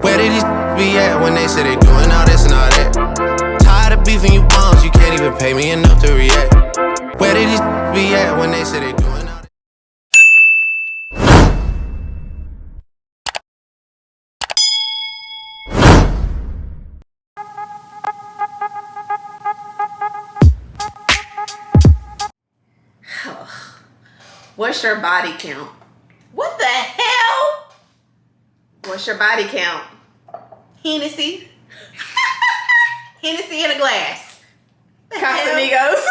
Where did these be at when they say they doing all this and all that? Tired of beefing you bums, you can't even pay me enough to react. Where did these be at when they say they doing all that? What's your body count? What the hell? What's your body count? Hennessy. Hennessy in a glass. Casamigos.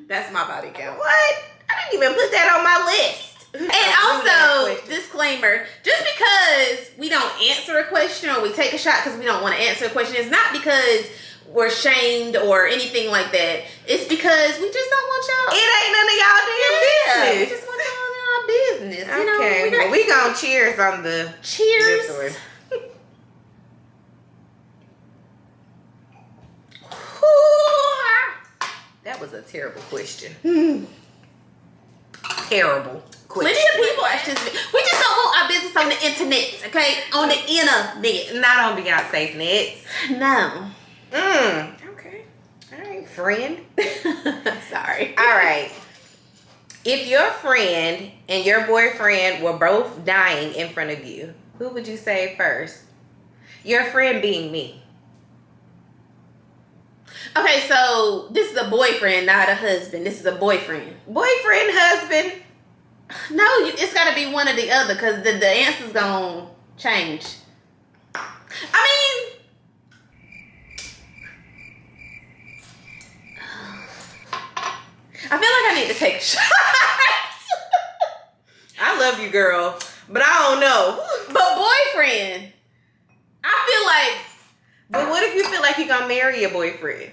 That's my body count. What? I didn't even put that on my list. And also, disclaimer, just because we don't answer a question or we take a shot because we don't want to answer a question, it's not because we're shamed or anything like that. It's because we just don't want y'all. It ain't none of y'all damn business. We just want y'all in our business. Okay, well, we gonna cheers on the cheers. This one. That was a terrible question. Terrible question. Plenty of people actually. We just don't want our business on the internet, okay? On the internet. Not on Beyonce's nets. No. Okay. All right, friend. Sorry. All right. If your friend and your boyfriend were both dying in front of you, who would you save first? Your friend being me. Okay, so this is a boyfriend, not a husband. This is a boyfriend. Boyfriend, husband. No, it's got to be one or the other because the answer's going to change. I mean, I feel like I need to take a shot. I love you, girl, but I don't know. But boyfriend, I feel like. But what if you feel like you're going to marry your boyfriend?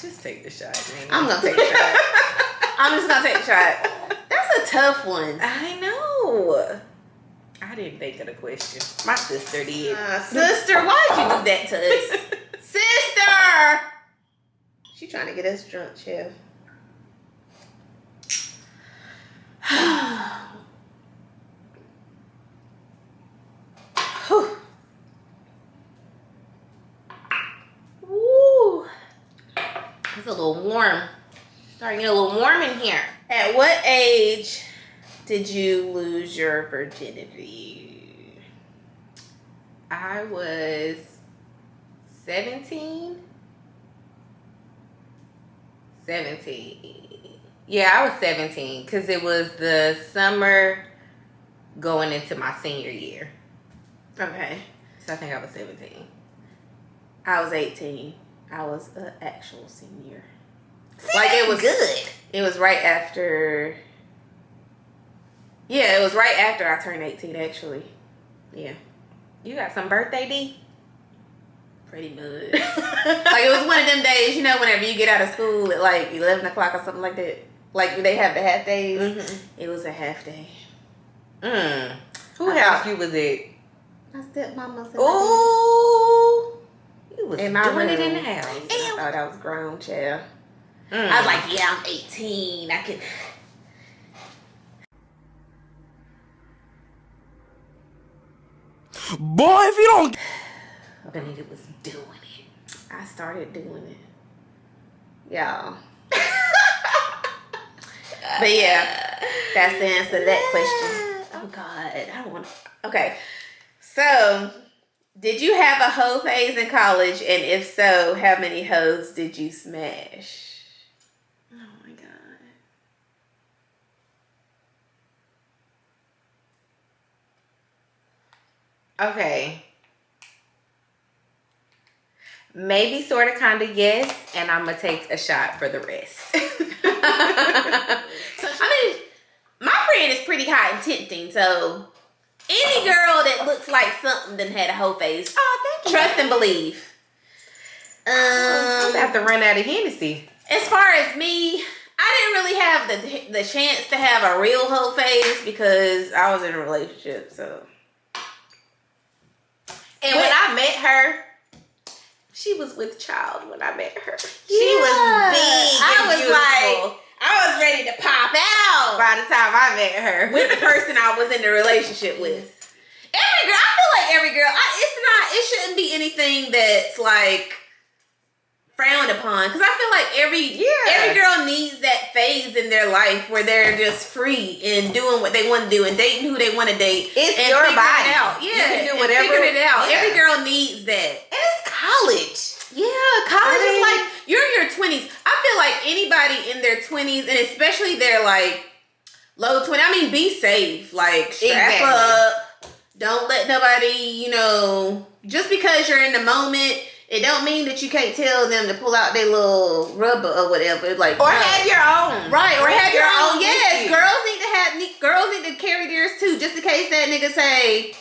Just take the shot, man. I'm going to take a shot. I'm just going to take a shot. That's a tough one. I know. I didn't think of the question. My sister did. Sister, why'd you do that to us? Sister! She trying to get us drunk, Chef. Woo. It's a little warm. Starting to get a little warm in here. At what age did you lose your virginity? I was 17. 17. Yeah, I was 17 because it was the summer going into my senior year. Okay. So I think I was 17. I was 18. I was an actual senior. See, like it was good. It was right after. Yeah, it was right after I turned 18, actually. Yeah. You got some birthday D? Pretty much. Like it was one of them days, you know, whenever you get out of school at like 11 o'clock or something like that. Like they have the half days. Mm-hmm. It was a half day. Who house you was at? My stepmama's. Oh, you was doing it in the house. I thought I was grown, child. I was like, yeah, I'm 18. I could. Boy, if you don't. Bonita was doing it. I started doing it. Y'all. But yeah, that's the answer to that question. Oh God, I don't want to. Okay, so did you have a hoe phase in college, and if so, how many hoes did you smash? Oh my God. Okay. Maybe, sort of, kind of, yes, and I'm gonna take a shot for the rest. So, I mean, my friend is pretty hot and tempting, so any girl that looks like something done had a whole face. Oh, thank you. Trust and believe. I'm gonna have to run out of Hennessy. As far as me, I didn't really have the chance to have a real whole face because I was in a relationship, so. And when I met her, she was with child when I met her. She Yeah. was big and beautiful. I was ready to pop out by the time I met her. with the person I was in the relationship with. Every girl, I feel like every girl, it shouldn't be anything that's like frowned upon, because I feel like every girl needs that phase in their life where they're just free and doing what they want to do and dating who they want to date. It's and your figuring body. It out. Yeah, you can do whatever. Figuring it out. Yeah. Every girl needs that. And it's college. Yeah, college is like, you're in your 20s. I feel like anybody in their 20s, and especially their like low 20s, I mean, be safe. Like, strap up. Don't let nobody, just because you're in the moment, it don't mean that you can't tell them to pull out their little rubber or whatever. Like, or have your own. Right, or have your own. Yes, you. girls need to carry theirs too, just in case that nigga say,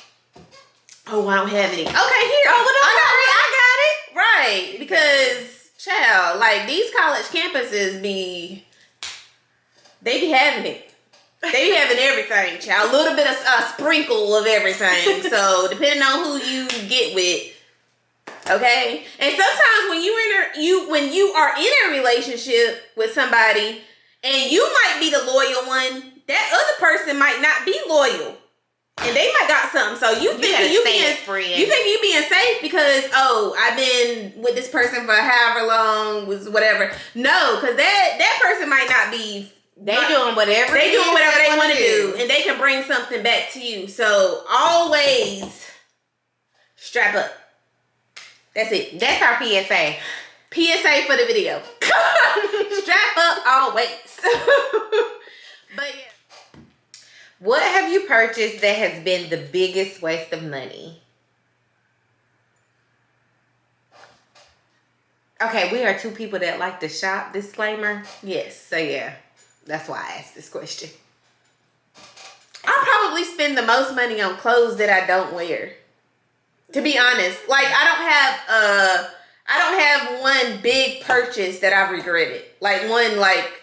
oh, I don't have any. Okay, here. Oh, I got it. Right, because, child, like, these college campuses they be having it. They be having everything, child. A little bit of a sprinkle of everything. So, depending on who you get with, okay? And sometimes when you are in a relationship with somebody and you might be the loyal one, that other person might not be loyal. And they might got something. So you think you being safe because, oh, I've been with this person for however long, was whatever. No, because that person might not be. They doing whatever they want to do, and they can bring something back to you. So always strap up. That's it. That's our PSA. PSA for the video. Strap up always. But yeah. What have you purchased that has been the biggest waste of money? Okay, we are two people that like to shop, disclaimer. Yes. So yeah, that's why I asked this question. I probably spend the most money on clothes that I don't wear. To be honest. Like, I don't have one big purchase that I've regretted. Like, one, like,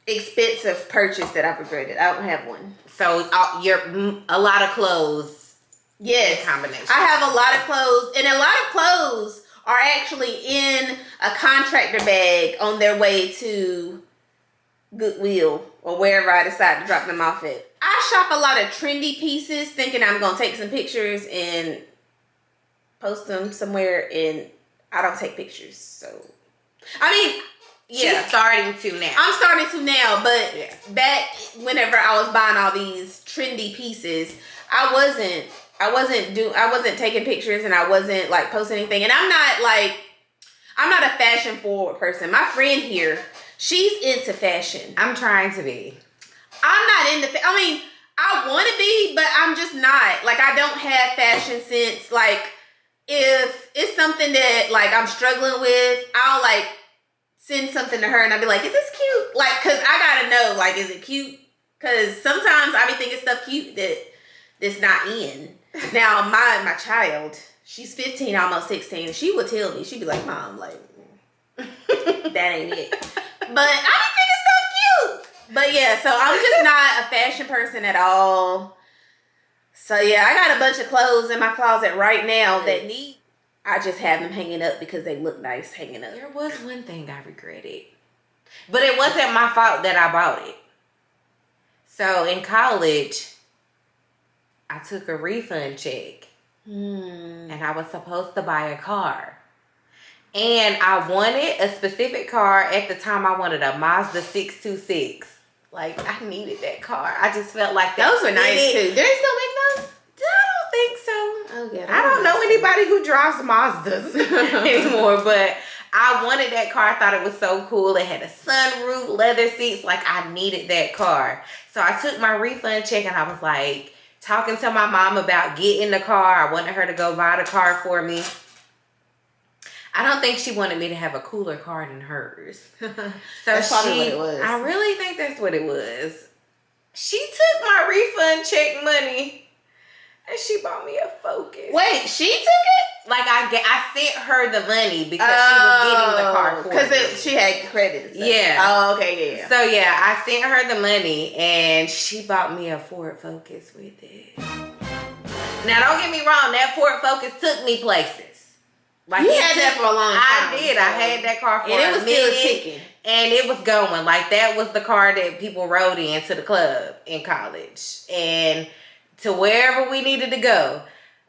expensive purchase that I've regretted. I don't have one. So you're a lot of clothes. Yes. Combination. I have a lot of clothes, and a lot of clothes are actually in a contractor bag on their way to Goodwill or wherever I decide to drop them off at. I shop a lot of trendy pieces thinking I'm going to take some pictures and post them somewhere, and I don't take pictures. So, I mean, yeah. She's starting to now. I'm starting to now, but back whenever I was buying all these trendy pieces, I wasn't taking pictures, and I wasn't like posting anything. And I'm not a fashion forward person. My friend here, she's into fashion. I'm trying to be. I'm not into I mean, I want to be, but I'm just not. Like, I don't have fashion sense. Like, if it's something that like I'm struggling with, I'll like send something to her and I'll be like, is this cute? Like, cause I gotta know, like, is it cute? Cause sometimes I be thinking stuff cute that's not in. Now, my child, she's 15, almost 16. She would tell me, she'd be like, Mom, like, that ain't it. But I be thinking stuff cute. But yeah, so I'm just not a fashion person at all. So yeah, I got a bunch of clothes in my closet right now that I just have them hanging up because they look nice hanging up. There was one thing I regretted, but it wasn't my fault that I bought it. So in college, I took a refund check and I was supposed to buy a car. And I wanted a specific car. At the time, I wanted a Mazda 626. Like, I needed that car. I just felt like those were nice too. Do they still make those? I don't think so. Oh yeah. I don't know anybody who drives Mazdas anymore, but I wanted that car. I thought it was so cool. It had a sunroof, leather seats. Like, I needed that car. So I took my refund check and I was like talking to my mom about getting the car. I wanted her to go buy the car for me. I don't think she wanted me to have a cooler car than hers. So that's probably what it was. I really think that's what it was. She took my refund check money and she bought me a Focus. Wait, she took it? Like, I sent her the money because she was getting the car for me. Because she had credit. Yeah. Oh, okay, yeah. So yeah, I sent her the money and she bought me a Ford Focus with it. Now, don't get me wrong, that Ford Focus took me places. Like, you had that for a long time. I did. I had that car for and it was a minute, still ticking. and it was going. Like, that was the car that people rode into the club in college and to wherever we needed to go.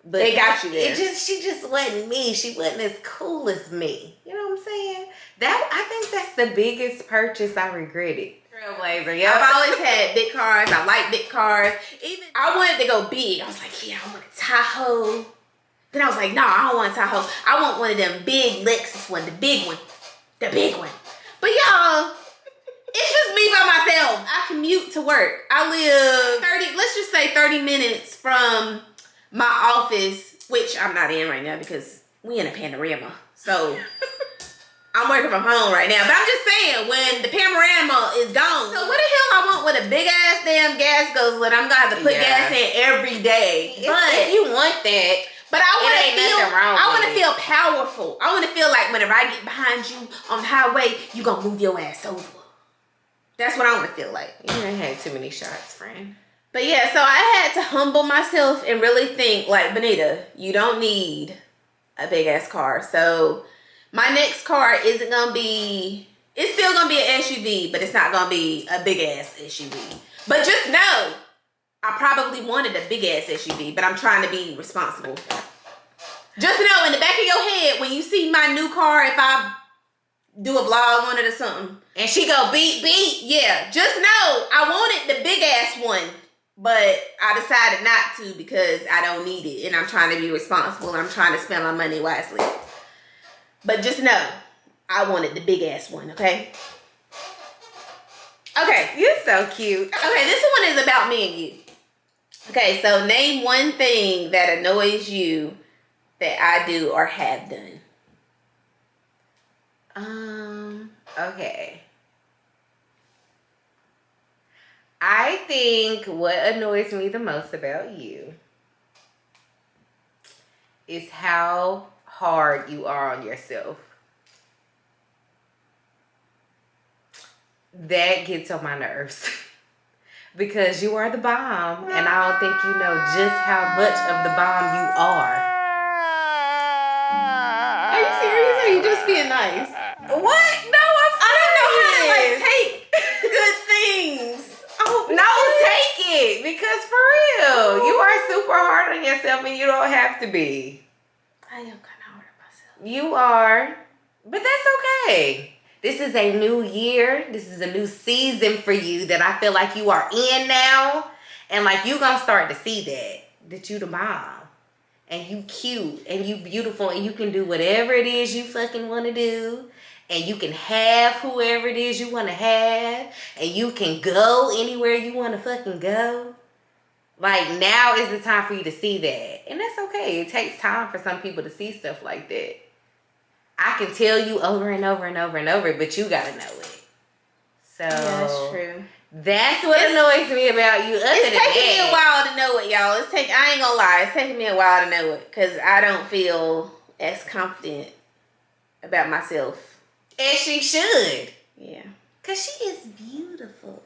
But they got you there. She just wasn't me. She wasn't as cool as me. You know what I'm saying? I think that's the biggest purchase I regretted. Trailblazer, yeah. I've always had big cars. I like big cars. Even I wanted to go big. I was like, yeah, I want a Tahoe. Then I was like, no, I don't want a Tahoe. I want one of them big Lexus one, the big one. The big one. But y'all, it's just me by myself. I commute to work. I live let's just say 30 minutes from my office, which I'm not in right now because we in a panorama. So I'm working from home right now. But I'm just saying, when the panorama is gone, so what the hell I want with a big ass damn gas guzzler? I'm gonna have to put gas in every day. If you want that. But I want to feel powerful. I want to feel like whenever I get behind you on the highway, you gonna move your ass over. That's what I want to feel like. You ain't had too many shots, friend. But yeah, so I had to humble myself and really think, like, Bonita, you don't need a big ass car. So my next car isn't gonna be. It's still gonna be an SUV, but it's not gonna be a big ass SUV. But just know, I probably wanted a big ass SUV, but I'm trying to be responsible. Just know, in the back of your head, when you see my new car, if I do a vlog on it or something, and she go beep, yeah, just know I wanted the big ass one, but I decided not to because I don't need it, and I'm trying to be responsible, and I'm trying to spend my money wisely. But just know, I wanted the big ass one, okay? Okay. You're so cute. Okay, this one is about me and you. Okay, so name one thing that annoys you that I do or have done. Okay. I think what annoys me the most about you is how hard you are on yourself. That gets on my nerves. Because you are the bomb, and I don't think you know just how much of the bomb you are. Are you serious or are you just being nice? What? No, I don't know how to like take good things. Oh, no, take it. Because for real, you are super hard on yourself and you don't have to be. I am kind of hard on myself. You are, but that's okay. This is a new year. This is a new season for you that I feel like you are in now. And like you gonna start to see that you the mom. And you cute and you beautiful and you can do whatever it is you fucking want to do. And you can have whoever it is you want to have. And you can go anywhere you want to fucking go. Like now is the time for you to see that. And that's okay. It takes time for some people to see stuff like that. I can tell you over and over and over and over, but you gotta know it. So yeah, that's true. That's what annoys me about you. It's taking me a while to know it, y'all. I ain't gonna lie. It's taking me a while to know it because I don't feel as confident about myself. As she should. Yeah. Cause she is beautiful.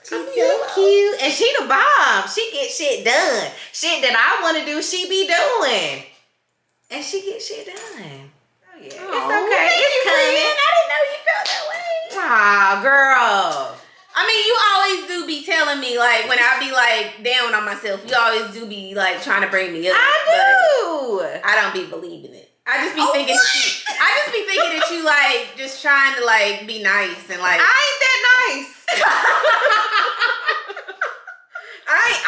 She's so cute. And she the bomb. She get shit done. Shit that I want to do, she be doing. And she get shit done. Oh, yeah. It's okay. It's coming. I didn't know you felt that way. Aw, girl. I mean, you always do be telling me, like, when I be, like, down on myself, you always do be, like, trying to bring me up. I do. I don't be believing it. I just be thinking that you, like, just trying to, like, be nice and, like. I ain't that nice.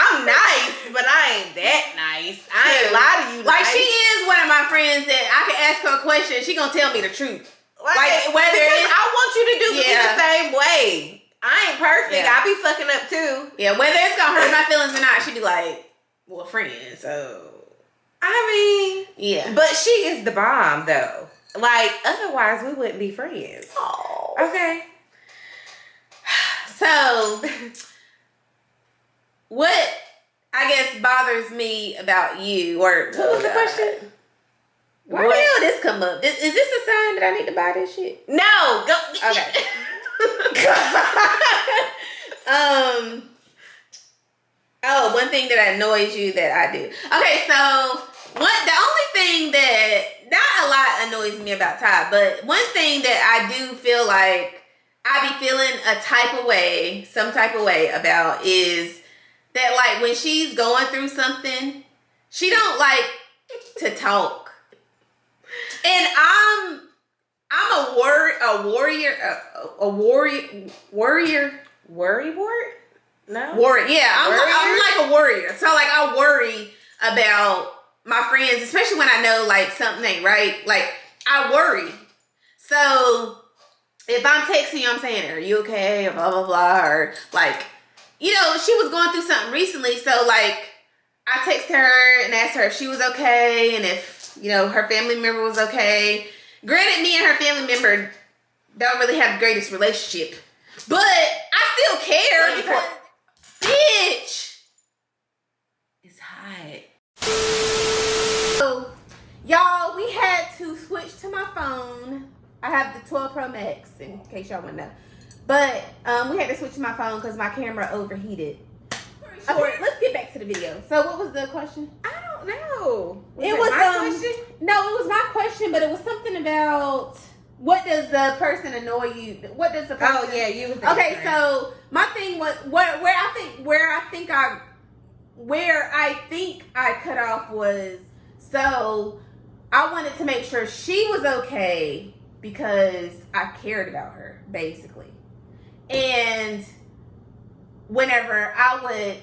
I'm nice, but I ain't that nice. I ain't lie to you. Like, nice. she is one of my friends that I can ask her a question, she gonna tell me the truth. Like whether it's, I want you to do me the same way. I ain't perfect. I be fucking up too. Yeah, whether it's gonna hurt my feelings or not, she be like, well, friends, so. I mean, yeah. But she is the bomb, though. Like, otherwise, we wouldn't be friends. Oh. Okay. So, what I guess bothers me about you, or what was the question? Why the hell this come up? Is this a sign that I need to buy this shit? No. Go. Okay. Oh, one thing that annoys you that I do. Okay, so The only thing that not a lot annoys me about Ty, but one thing that I do feel like I be feeling some type of way about is that like when she's going through something, she don't like to talk. And I'm a warrior. Worry wart? No. Warrior. Yeah, I'm like a warrior. So like I worry about my friends, especially when I know like something ain't right. Like I worry. So if I'm texting you, I'm saying, "Are you okay?" Or blah blah blah, or like, you know, she was going through something recently. So like, I text her and asked her if she was okay and if her family member was okay. Granted, me and her family member don't really have the greatest relationship, but I still care because, bitch, It's hot. So, y'all, we had to switch to my phone. I have the 12 Pro Max, in case y'all want to know. But we had to switch to my phone because my camera overheated. Okay, let's get back to the video. So, what was the question? I don't know. It was my question? No, it was my question, but it was something about what does the person annoy you? What does the person? Oh yeah, you was okay. So my thing was where I think I cut off was, so I wanted to make sure she was okay because I cared about her basically, and whenever I would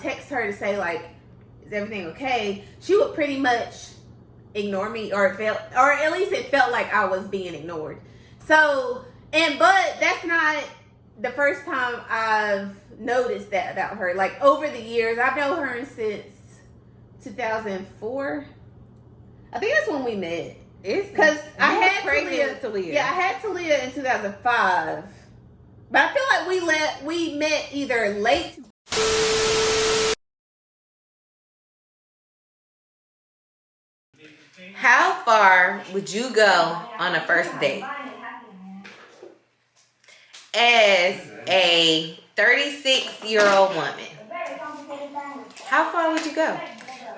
text her to say like, is everything okay, she would pretty much ignore me, or at least it felt like I was being ignored. So, but that's not the first time I've noticed that about her. Like over the years, I've known her since 2004. I think that's when we met. It's because I had Talia. Yeah, I had Talia in 2005. But I feel like we met either late. How far would you go on a first date? As a 36-year-old woman, how far would you go?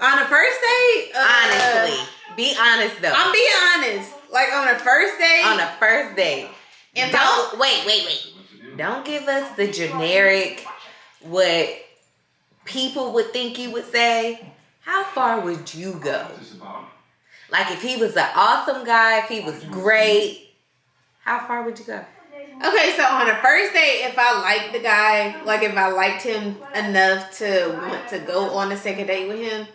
On a first date? Honestly. Be honest though. I'm being honest. Like on a first date? On a first date. Wait. Don't give us the generic, what people would think you would say. How far would you go? Like if he was an awesome guy, if he was great, how far would you go? Okay, so on a first date, if I liked the guy, like if I liked him enough to want to go on a second date with him,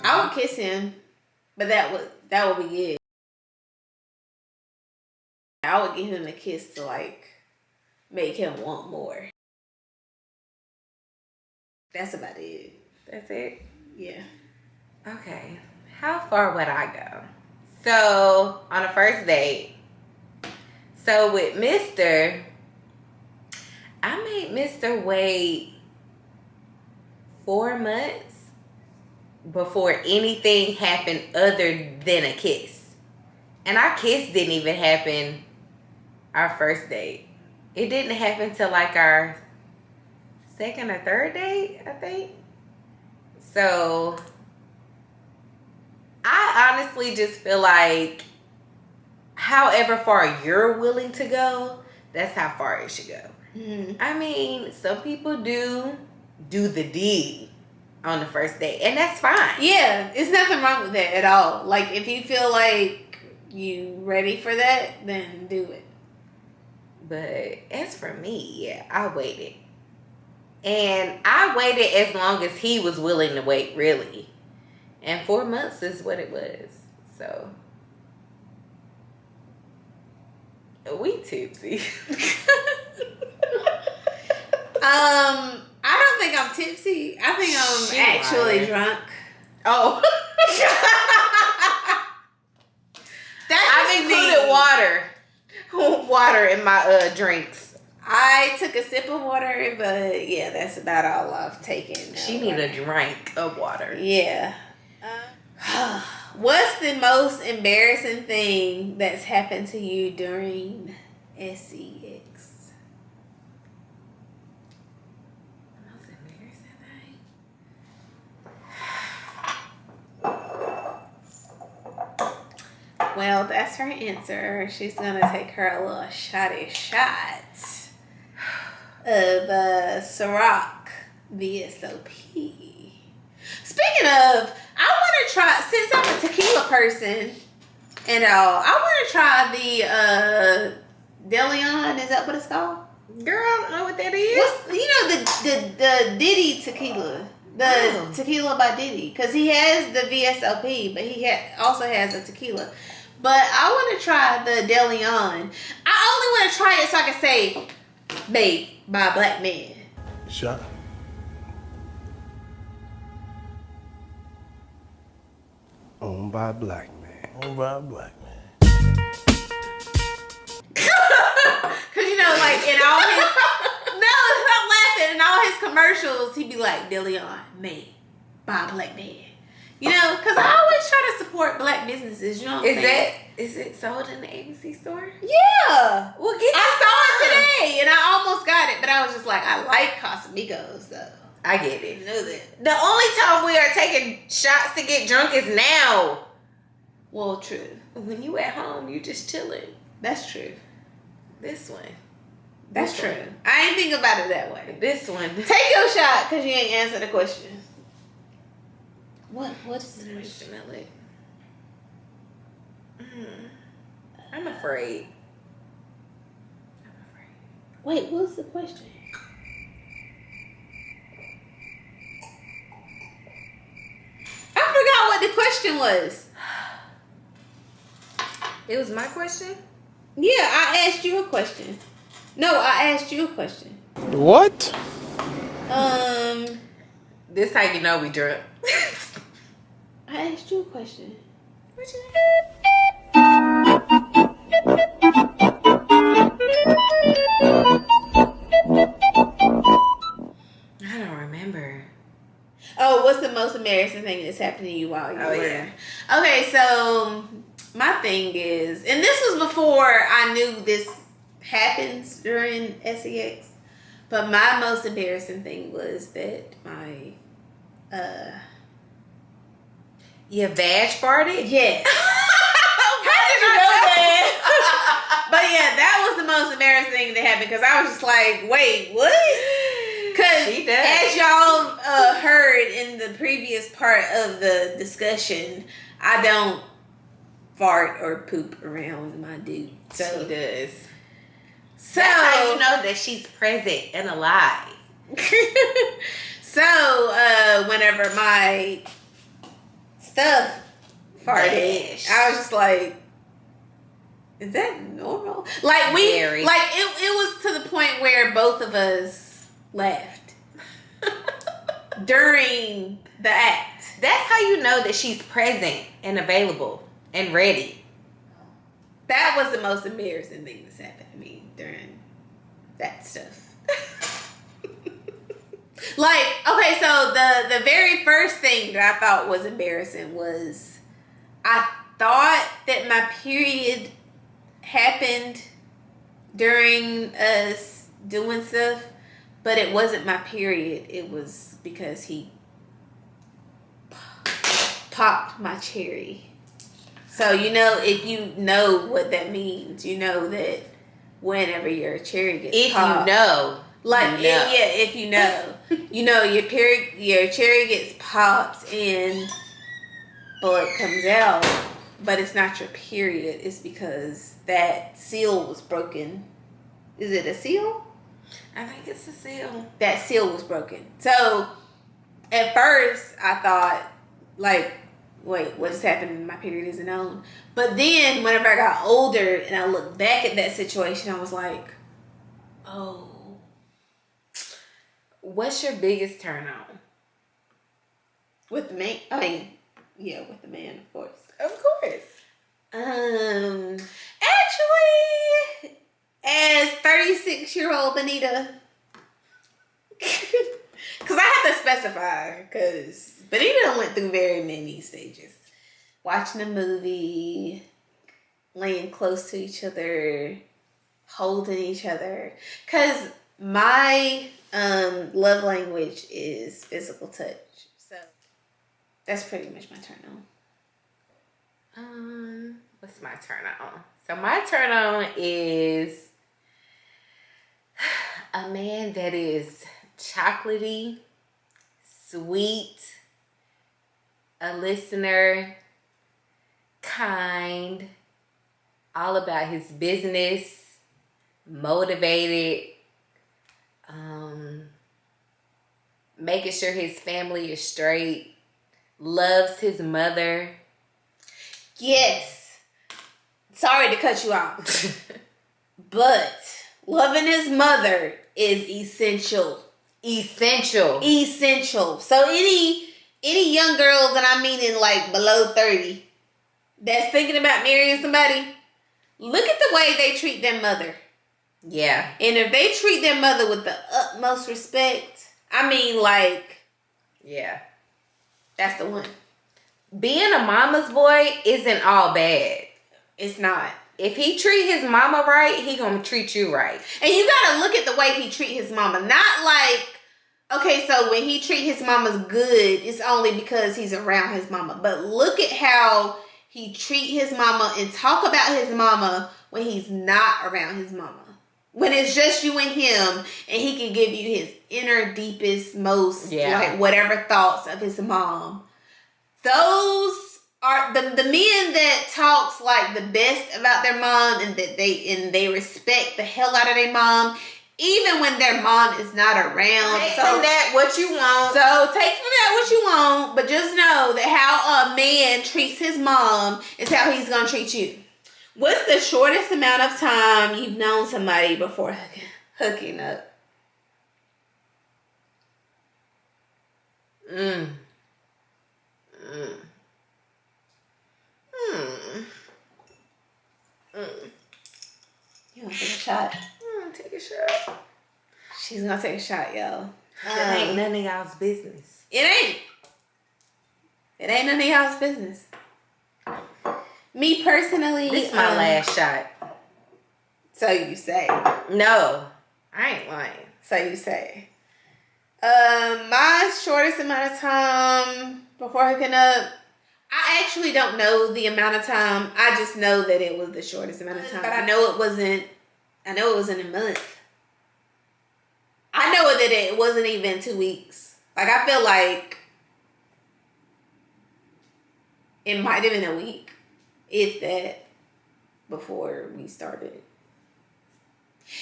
I would kiss him. But that would be it. I would give him a kiss to like make him want more. That's about it. That's it? Yeah. Okay. How far would I go? So, on a first date, so with Mr., I made Mr. wait 4 months before anything happened other than a kiss. And our kiss didn't even happen our first date. It didn't happen till like our second or third date, I think. So I honestly just feel like however far you're willing to go, that's how far it should go. Mm-hmm. I mean, some people do the deed on the first date, and that's fine. Yeah, it's nothing wrong with that at all. Like if you feel like you ready for that, then do it. But as for me, yeah, I waited. And I waited as long as he was willing to wait, really. And 4 months is what it was. So we tipsy. I don't think I'm tipsy. I think I'm actually drunk. Oh. I've included water in my drinks. I took a sip of water, but yeah, that's about all I've taken. She need a drink of water. Yeah. What's the most embarrassing thing that's happened to you during sex? Most embarrassing thing? Well, that's her answer. She's gonna take her a little shotty shot of Ciroc VSOP. Speaking of, I want to try, since I'm a tequila person and all, I want to try the DeLeon. Is that what it's called? Girl, I don't know what that is. What's, you know, the Diddy tequila. The tequila by Diddy. Because he has the VSOP, but he also has a tequila. But I want to try the DeLeon. I only want to try it so I can say, made by a black man. Shot. Owned by a black man. Owned by a black man. Because, you know, like in all his... No, stop laughing. In all his commercials, he'd be like, DeLeon, made by a black man. You know, because I always try to support black businesses. You know what I'm saying? Is it sold in the ABC store? Yeah. Well, get I saw it today, and I almost got it, but I was just like, I like Casamigos, though. I get it. You know that. The only time we are taking shots to get drunk is now. Well, true. When you at home, you just chilling. That's true. This one. That's true. I ain't think about it that way. This one. Take your shot, because you ain't answer the question. What is the question? Smell it. I'm afraid. Wait, what's the question? I forgot what the question was. It was my question? Yeah, I asked you a question. No, I asked you a question. What? This how you know we drunk. I asked you a question. What you I don't remember. Oh, what's the most embarrassing thing that's happened to you while you were there? Okay, so my thing is, and this was before I knew this happens during SEX, but my most embarrassing thing was that my Your vag farted? yes. How did you know that? But yeah, that was the most embarrassing thing that happened, because I was just like, wait, what? Because as y'all heard in the previous part of the discussion, I don't fart or poop around my dude. So She does. So That's how you know that she's present and alive. So whenever my stuff farted, Dash. I was just like, is that normal? Like Very. like it was to the point where both of us laughed during the act. That's how you know that she's present and available and ready. That was the most embarrassing thing that's happened to me during that stuff. Like, okay, so the very first thing that I thought was embarrassing was I thought that my period happened during us doing stuff, but it wasn't my period. It was because he popped my cherry. So, you know, if you know what that means, you know that whenever your cherry gets popped. You know. Like, you know. if you know. You know, your cherry gets popped and blood comes out, but it's not your period. It's because that seal was broken. Is it a seal? I think it's a seal. That seal was broken. So, at first, I thought, like, wait, what just happened? My period isn't on. But then, whenever I got older and I looked back at that situation, I was like, oh. What's your biggest turn on? With the man? I mean, yeah, with the man, of course. Of course. Actually, as 36-year-old Bonita, because I have to specify, because Bonita went through very many stages. Watching a movie, laying close to each other, holding each other. Because my love language is physical touch. So that's pretty much my turn on. What's my turn on? So my turn on is a man that is chocolatey, sweet, a listener, kind, all about his business, motivated, making sure his family is straight, loves his mother. Yes. Sorry to cut you off. But loving his mother is essential. Essential. So any young girls, and I mean in like below 30, that's thinking about marrying somebody, look at the way they treat their mother. Yeah. And if they treat their mother with the utmost respect, I mean, like, yeah, that's the one. Being a mama's boy isn't all bad. It's not. If he treat his mama right, he gonna treat you right. And you gotta look at the way he treat his mama. Not like, okay, so when he treat his mama's good, it's only because he's around his mama. But look at how he treat his mama and talk about his mama when he's not around his mama. When it's just you and him, and he can give you his inner, deepest, most, like, whatever thoughts of his mom. Those are the men that talks like the best about their mom, and that they respect the hell out of their mom, even when their mom is not around. Take from that what you want. So take from that what you want, but just know that how a man treats his mom is how he's gonna treat you. What's the shortest amount of time you've known somebody before hooking up? You want to take a shot? Take a shot. She's gonna take a shot, yo. It ain't none of y'all's business. It ain't none of y'all's business. Me personally, This is my last shot. So you say. No, I ain't lying. So you say. My shortest amount of time before hooking up, I actually don't know the amount of time. I just know that it was the shortest amount of time. But I know it wasn't a month. I know that it wasn't even 2 weeks. Like, I feel like it might have been a week, if that, before we started.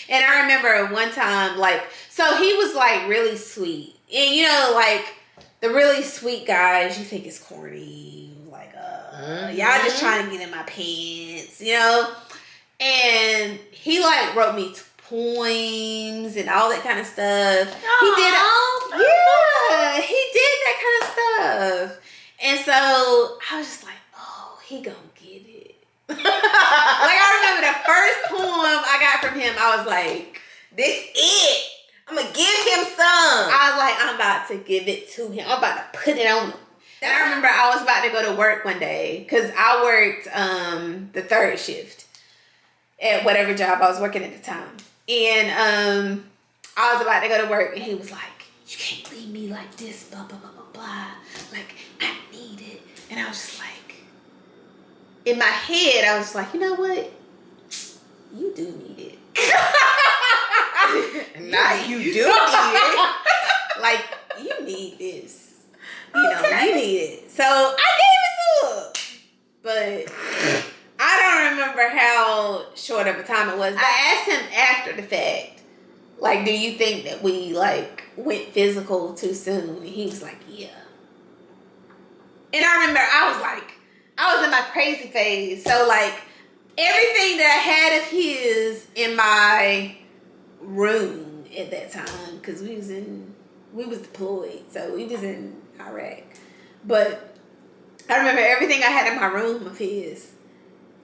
And I remember one time, like, so he was like really sweet. And you know, like, the really sweet guys, you think it's corny. Like, y'all just trying to get in my pants, you know? And he like wrote me poems and all that kind of stuff. He did that kind of stuff. And so I was just like, oh, he gonna get it. Like, I remember the first poem I got from him, I was like, this it. I'm gonna give him some. I was like, I'm about to give it to him. I'm about to put it on him. And I remember I was about to go to work one day, because I worked the third shift at whatever job I was working at the time. And I was about to go to work, and he was like, you can't leave me like this, blah, blah, blah, blah, blah. Like, I need it. And I was just like, in my head, I was like, you know what? You do need it. You do need it. Like, you need this. You know, you need it. So I gave it to him. But I don't remember how short of a time it was. I asked him after the fact, like, do you think that we, like, went physical too soon? And he was like, yeah. And I remember I was in my crazy phase. So, like, everything that I had of his in my room at that time, because we was deployed, so we was in Iraq. But I remember everything I had in my room of his,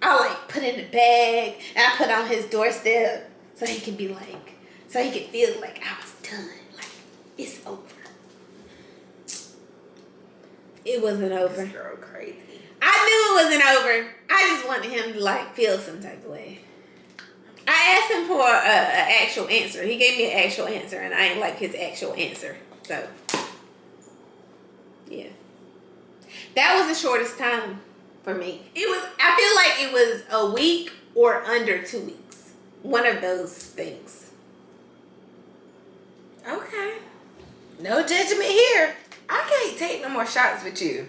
I like put in a bag, and I put on his doorstep so he could be like, so he could feel like I was done, like it's over. It wasn't over. This girl crazy. I knew it wasn't over. I just wanted him to like feel some type of way. I asked him for an actual answer. He gave me an actual answer, and I ain't like his actual answer. So, yeah. That was the shortest time. for me. I feel like it was a week or under 2 weeks. One of those things. Okay. No judgment here. I can't take no more shots with you.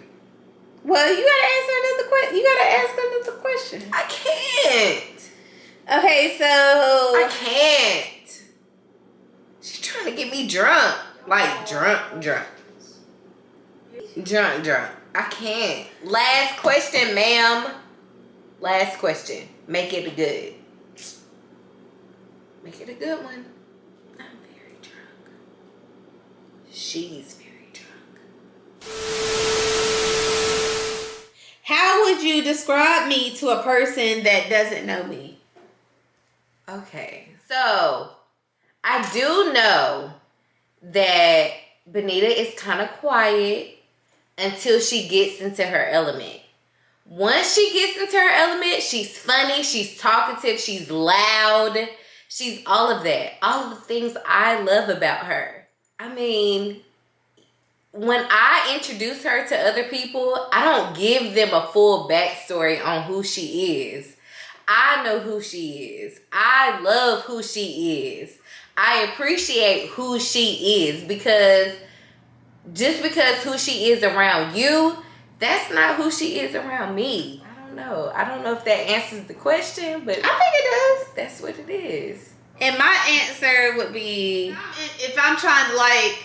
Well, you gotta answer another question. You gotta ask another question. I can't. Okay, so I can't. She's trying to get me drunk. Like drunk. I can't. Last question, ma'am. Last question. Make it a good. Make it a good one. I'm very drunk. She's very drunk. how would you describe me to a person that doesn't know me? Okay, so I do know that Bonita is kind of quiet until she gets into her element. Once she gets into her element, she's funny, she's talkative, she's loud, she's all of that. All of the things I love about her. I mean, when I introduce her to other people, I don't give them a full backstory on who she is. I know who she is. I love who she is. I appreciate who she is, because just because who she is around you, that's not who she is around me. I don't know. I don't know if that answers the question, but I think it does. that's what it is. And my answer would be, if I'm trying to like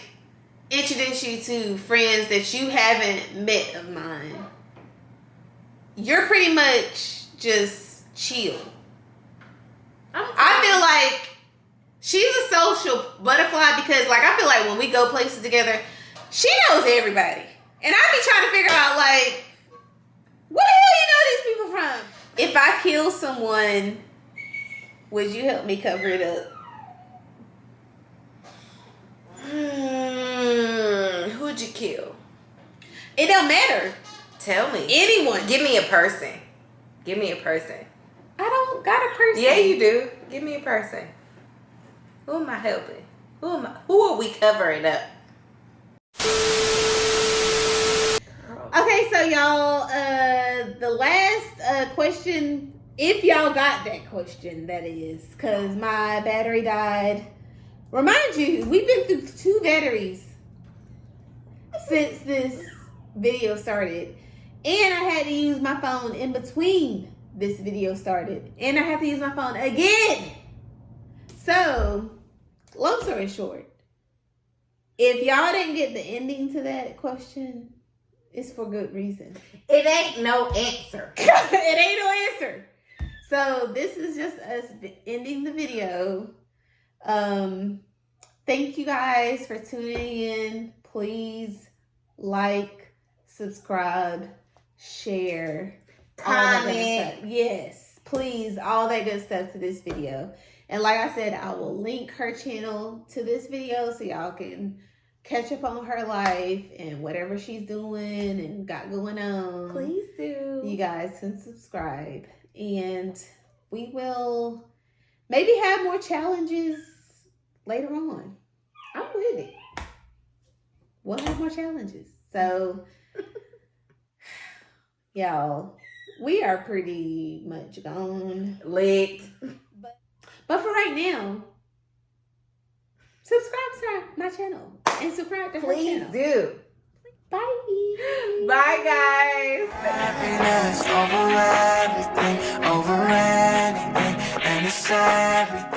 introduce you to friends that you haven't met of mine, you're pretty much just chill. I feel like she's a social butterfly because, like, I feel like when we go places together, she knows everybody. And I be trying to figure out, like, where the hell you know these people from? If I kill someone, would you help me cover it up? Who'd you kill? It don't matter. Tell me. Anyone. Give me a person. Give me a person. I don't got a person. Yeah, you do. Give me a person. Who am I helping? Who are we covering up? Okay, so y'all, the last question, if y'all got that question, that is, because my battery died. Remind you, we've been through 2 batteries since this video started. And I had to use my phone in between this video started. And I have to use my phone again. So, long story short, if y'all didn't get the ending to that question, it's for good reason. It ain't no answer. It ain't no answer. So this is just us ending the video. Thank you guys for tuning in. Please like, subscribe, share, comment. Yes, please, all that good stuff to this video. And like I said, I will link her channel to this video so y'all can catch up on her life and whatever she's doing and got going on. Please do. You guys can subscribe. And we will maybe have more challenges later on. I'm with it. We'll have more challenges. So, y'all, we are pretty much gone. Lit. But for right now, subscribe to my channel and subscribe to her Please channel. do. Bye. Bye, guys. Happiness over everything, over anything, and it's everything.